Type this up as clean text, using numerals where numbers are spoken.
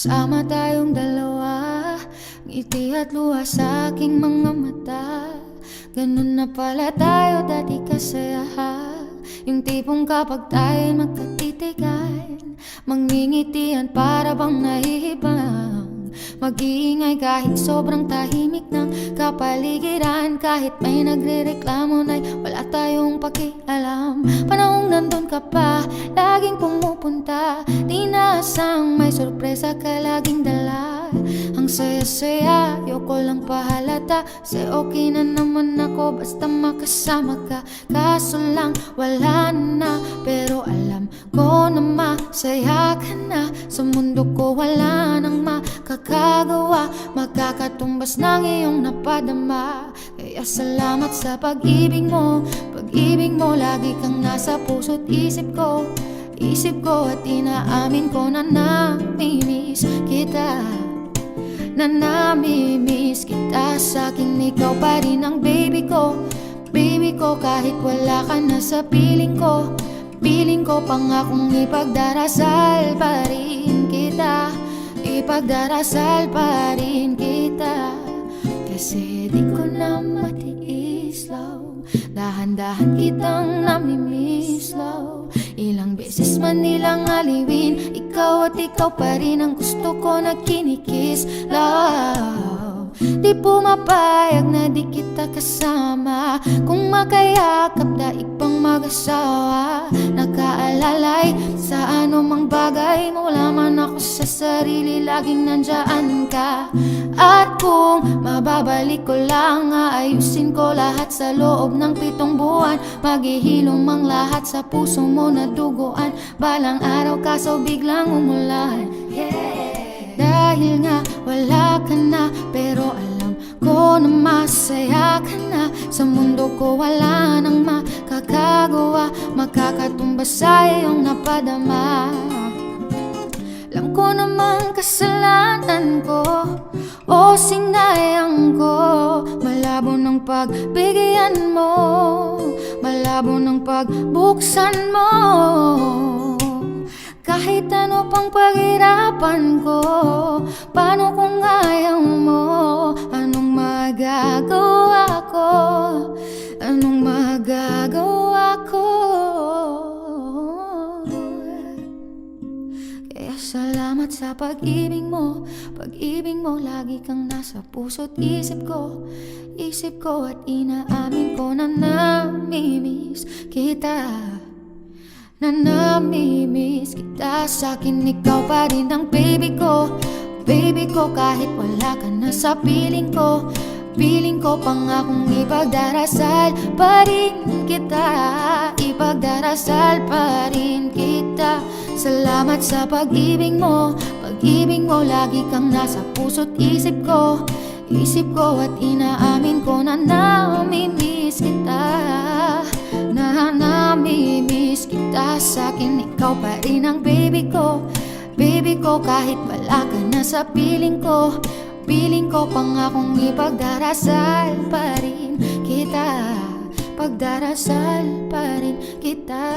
Magkasama tayong dalawa, ngiti at luha sa aking mga mata. Ganun na pala tayo dati kasaya, yung tipong kapag tayo'y magkatitigan, mangingitian para bang nahihibang. Mag-iingay kahit sobrang tahimik ng kapaligiran, kahit may nagrereklamo na'y wala tayong pakialam. Panahong nandun ka pa, laging pumupunta, di naasang may sorpresa ka laging dala. Ang saya-saya, ayoko lang pahalata, say okay na naman ako basta makasama ka. Kaso lang wala na, pero alam ko na masaya ka na. Sa mundo ko wala nang makakagawa, makakatumbas ng iyong napadama. Kaya salamat sa pag-ibig mo, pag-ibig mo. Lagi kang nasa puso't isip ko, isip ko. At inaamin ko na namimiss kita, na namimiss kita. Sa'kin ikaw pa rin ang baby ko, baby ko. Kahit wala ka na sa piling ko, piling ko. Pangakong ipagdarasal pa rin kita, ipagdarasal pa rin kita. Kasi di ko na matiis, love, dahan-dahan kitang namimiss, love. Ilang beses man nilang aliwin, ikaw at ikaw pa rin ang gusto ko na kinikiss, love. Di pumapayag na di kita kasama, kung makayakap daig pang mag-asawa. Nakaalalay sa anumang bagay, mula man ako sa sarili, laging nandyan ka. At kung mababalik ko lang, aayusin ko lahat sa loob ng 7 buwan. Maghihilom ang lahat sa puso mo na duguan, balang araw kaso biglang umulan, yeah. Dahil nga wala ka na, pero alam ko na masaya ka na. Sa mundo ko wala nang makakagawa, makakatumbas sa iyong napadama. Alam ko namang kasalanan ko, o sinayang ko. Malabo ng pagbigyan mo, malabo ng pagbuksan mo. Kahit ano pang paghirapan ko, paano kung ayaw mo? Anong magagawa ko? Anong magagawa ko? Kaya salamat sa pag-ibig mo, pag-ibig mo. Lagi kang nasa puso't isip ko, isip ko. At inaamin ko na namimiss kita, na namimiss kita. Sa'kin ikaw pa rin ang baby ko, baby ko. Kahit wala ka na sa piling ko, piling ko. Pangakong ipagdarasal pa rin kita, ipagdarasal pa rin kita. Salamat sa pag-ibig mo, pag-ibig mo. Lagi kang nasa puso't isip ko, isip ko. At inaamin ko na namimiss kita, na namimiss kita. Sa'kin ikaw pa rin ang baby ko, baby ko. Kahit wala ka na sa piling ko, piling ko. Pangakong ipagdarasal pa rin kita, pagdarasal pa rin kita.